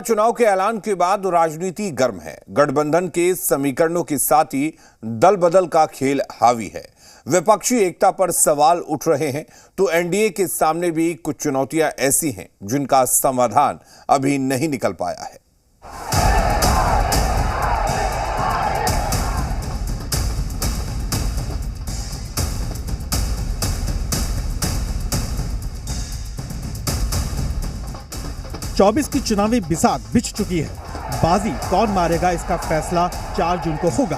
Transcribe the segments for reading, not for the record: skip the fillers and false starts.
चुनाव के ऐलान के बाद राजनीति गर्म है। गठबंधन के समीकरणों के साथ ही दल बदल का खेल हावी है। विपक्षी एकता पर सवाल उठ रहे हैं तो एनडीए के सामने भी कुछ चुनौतियां ऐसी हैं जिनका समाधान अभी नहीं निकल पाया है। चौबीस की चुनावी बिसात बिछ चुकी है। बाजी कौन मारेगा इसका फैसला 4 जून को होगा।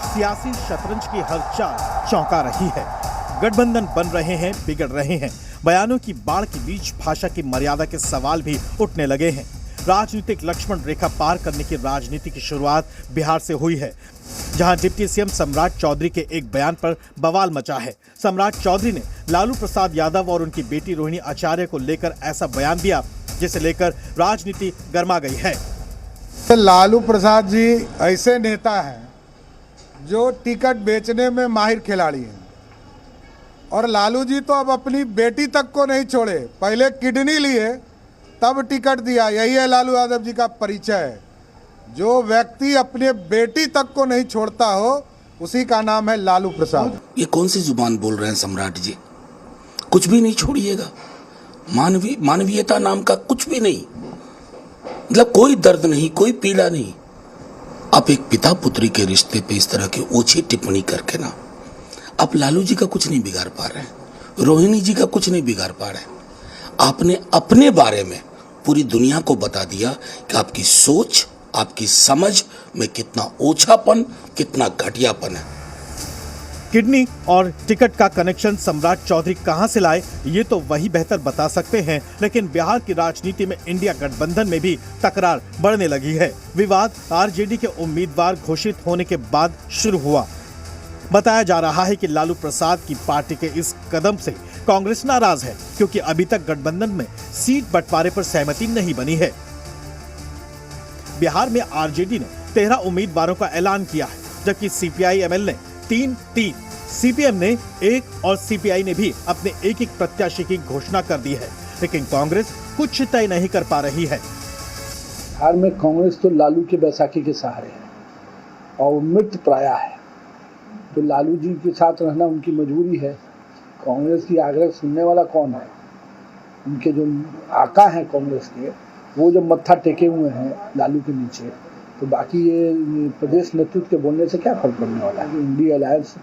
सियासी शतरंज की हर चाल चौंका रही है। गठबंधन बन रहे हैं, बिगड़ रहे हैं। बयानों की बाढ़ के बीच भाषा की मर्यादा के सवाल भी उठने लगे हैं। राजनीतिक लक्ष्मण रेखा पार करने की राजनीति की शुरुआत बिहार से हुई है, जहां डिप्टी सीएम सम्राट चौधरी के एक बयान पर बवाल मचा है। सम्राट चौधरी ने लालू प्रसाद यादव और उनकी बेटी रोहिणी आचार्य को लेकर ऐसा बयान दिया जिसे लेकर राजनीति गर्मा गई है। लालू प्रसाद जी ऐसे नेता हैं जो टिकट बेचने में माहिर खिलाड़ी हैं, और लालू जी तो अब अपनी बेटी तक को नहीं छोड़े। पहले किडनी लिए तब टिकट दिया। यही है लालू यादव जी का परिचय। जो व्यक्ति अपने बेटी तक को नहीं छोड़ता हो उसी का नाम है लालू प्रसाद। ये कौन सी जुबान बोल रहे हैं सम्राट जी? कुछ भी नहीं छोड़िएगा। मानवीयता नाम का कुछ भी नहीं, मतलब कोई दर्द नहीं, कोई पीड़ा नहीं। आप एक पिता पुत्री के रिश्ते पे इस तरह की ओछी टिप्पणी करके ना, आप लालू जी का कुछ नहीं बिगाड़ पा रहे हैं, रोहिणी जी का कुछ नहीं बिगाड़ पा रहे हैं। आपने अपने बारे में पूरी दुनिया को बता दिया कि आपकी सोच, आपकी समझ में कितना ओछापन, कितना घटियापन है। किडनी और टिकट का कनेक्शन सम्राट चौधरी कहां से लाए, ये तो वही बेहतर बता सकते हैं। लेकिन बिहार की राजनीति में इंडिया गठबंधन में भी तकरार बढ़ने लगी है। विवाद आरजेडी के उम्मीदवार घोषित होने के बाद शुरू हुआ। बताया जा रहा है कि लालू प्रसाद की पार्टी के इस कदम से कांग्रेस नाराज है, क्योंकि अभी तक गठबंधन में सीट बंटवारे पर सहमति नहीं बनी है। बिहार में आरजेडी ने 13 उम्मीदवारों का ऐलान किया है, जबकि सीपीआई-एमएल ने 3, सीपीएम ने 1 और सीपीआई ने भी अपने एक प्रत्याशी की घोषणा कर दी है। लेकिन कांग्रेस कुछ तय नहीं कर पा रही है। बिहार में कांग्रेस तो लालू के बैसाखी के सहारे है और मृत प्राय है, तो लालू जी के साथ रहना उनकी मजबूरी है। कांग्रेस की आग्रह सुनने वाला कौन है? उनके जो आका हैं कांग्रेस के, वो जब मत्था टेके हुए हैं लालू के नीचे, तो बाकी ये प्रदेश नेतृत्व के बोलने से क्या फर्क पड़ने वाला है? इंडिया अलायंस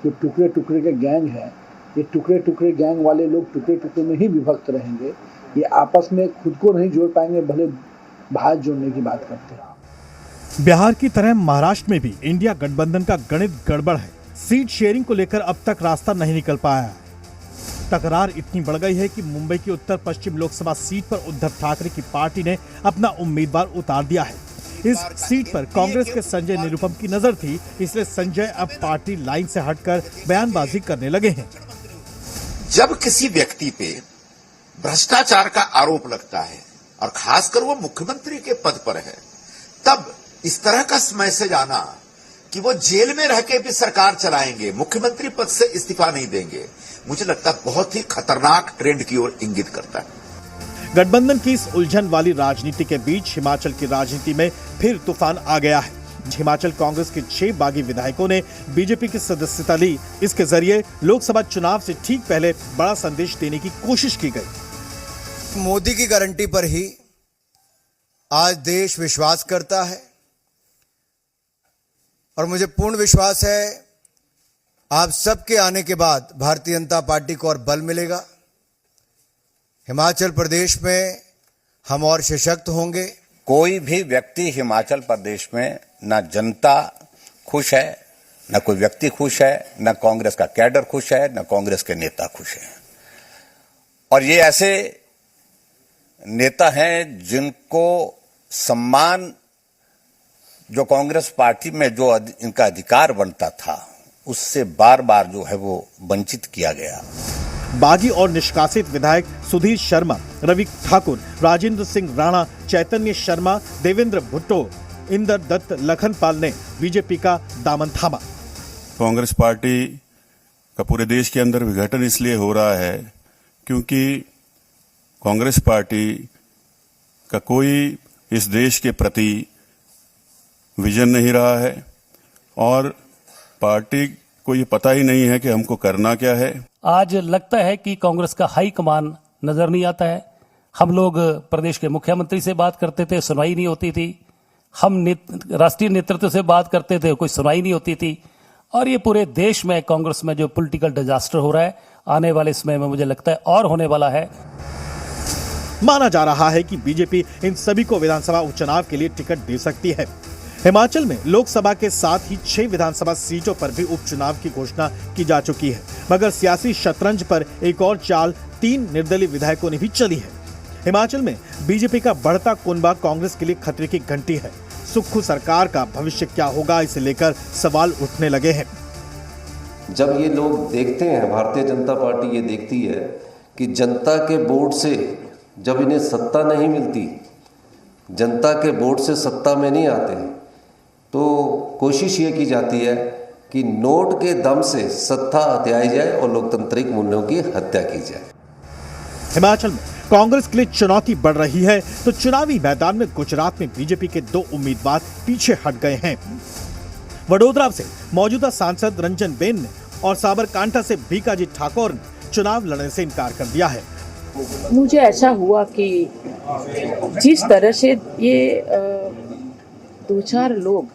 जो टुकड़े टुकड़े के गैंग हैं, ये टुकड़े टुकड़े गैंग वाले लोग टुकड़े टुकड़े में ही विभक्त रहेंगे। ये आपस में खुद को नहीं जोड़ पाएंगे, भले भाग जोड़ने की बात करते हैं। बिहार की तरह महाराष्ट्र में भी इंडिया गठबंधन का गणित गड़बड़ है। सीट शेयरिंग को लेकर अब तक रास्ता नहीं निकल पाया है। तकरार इतनी बढ़ गई है कि मुंबई की उत्तर पश्चिम लोकसभा सीट पर उद्धव ठाकरे की पार्टी ने अपना उम्मीदवार उतार दिया है। इस सीट पर कांग्रेस के संजय निरुपम की नजर थी, इसलिए संजय अब पार्टी लाइन से हटकर बयानबाजी करने लगे हैं। जब किसी व्यक्ति पे भ्रष्टाचार का आरोप लगता है और खासकर वो मुख्यमंत्री के पद पर है, तब इस तरह का मैसेज आना कि वो जेल में रह के भी सरकार चलाएंगे, मुख्यमंत्री पद से इस्तीफा नहीं देंगे, मुझे लगता है बहुत ही खतरनाक ट्रेंड की ओर इंगित करता है। गठबंधन की इस उलझन वाली राजनीति के बीच हिमाचल की राजनीति में फिर तूफान आ गया है। हिमाचल कांग्रेस के 6 बागी विधायकों ने बीजेपी की सदस्यता ली। इसके जरिए लोकसभा चुनाव से ठीक पहले बड़ा संदेश देने की कोशिश की गई। मोदी की गारंटी पर ही आज देश विश्वास करता है, और मुझे पूर्ण विश्वास है आप सबके आने के बाद भारतीय जनता पार्टी को और बल मिलेगा। हिमाचल प्रदेश में हम और सशक्त होंगे। कोई भी व्यक्ति हिमाचल प्रदेश में न जनता खुश है, न कोई व्यक्ति खुश है, न कांग्रेस का कैडर खुश है, न कांग्रेस के नेता खुश हैं। और ये ऐसे नेता हैं जिनको सम्मान जो कांग्रेस पार्टी में जो इनका अधिकार बनता था, उससे बार बार जो है वो वंचित किया गया। बागी और निष्कासित विधायक सुधीर शर्मा, रवि ठाकुर, राजेंद्र सिंह राणा, चैतन्य शर्मा, देवेंद्र भुट्टो, इंदर दत्त, लखन पाल ने बीजेपी का दामन थामा। कांग्रेस पार्टी का पूरे देश के अंदर विघटन इसलिए हो रहा है क्योंकि कांग्रेस पार्टी का कोई इस देश के प्रति विजन नहीं रहा है और पार्टी को ये पता ही नहीं है कि हमको करना क्या है। आज लगता है कि कांग्रेस का हाई कमान नजर नहीं आता है। हम लोग प्रदेश के मुख्यमंत्री से बात करते थे, सुनवाई नहीं होती थी। हम राष्ट्रीय नेतृत्व से बात करते थे, कोई सुनवाई नहीं होती थी। और ये पूरे देश में कांग्रेस में जो पॉलिटिकल डिजास्टर हो रहा है, आने वाले समय में मुझे लगता है और होने वाला है। माना जा रहा है कि बीजेपी इन सभी को विधानसभा उपचुनाव के लिए टिकट दे सकती है। हिमाचल में लोकसभा के साथ ही 6 विधानसभा सीटों पर भी उपचुनाव की घोषणा की जा चुकी है, मगर सियासी शतरंज पर एक और चाल 3 निर्दलीय विधायकों ने भी चली है। हिमाचल में बीजेपी का बढ़ता कुनबा कांग्रेस के लिए खतरे की घंटी है। सुक्खू सरकार का भविष्य क्या होगा, इसे लेकर सवाल उठने लगे हैं। जब ये लोग देखते हैं, भारतीय जनता पार्टी ये देखती है कि जनता के वोट से जब इन्हें सत्ता नहीं मिलती, जनता के वोट से सत्ता में नहीं आते, तो कोशिश ये की जाती है कि नोट के दम से सत्ता हथियाई जाए और लोकतांत्रिक मूल्यों की हत्या की जाए। हिमाचल में कांग्रेस के लिए चुनौती बढ़ रही है, तो चुनावी मैदान में गुजरात में बीजेपी के 2 उम्मीदवार पीछे हट गए हैं। वडोदरा से मौजूदा सांसद रंजन बेन ने और साबरकांठा से भीकाजी ठाकुर ने चुनाव लड़ने से इनकार कर दिया है। मुझे ऐसा हुआ कि जिस तरह से ये 2-4 लोग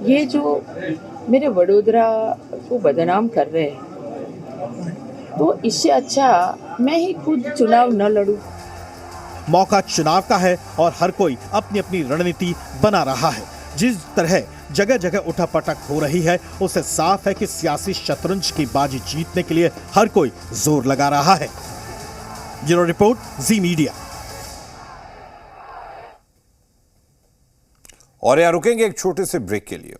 ये जो मेरे वडोदरा को बदनाम कर रहे हैं, तो इससे अच्छा मैं ही खुद चुनाव न लड़ूं। मौका चुनाव का है और हर कोई अपनी अपनी रणनीति बना रहा है। जिस तरह जगह जगह उठापटक हो रही है, उससे साफ है कि सियासी शतरंज की बाजी जीतने के लिए हर कोई जोर लगा रहा है। ब्यूरो रिपोर्ट, जी मीडिया। और यहाँ रुकेंगे एक छोटे से ब्रेक के लिए।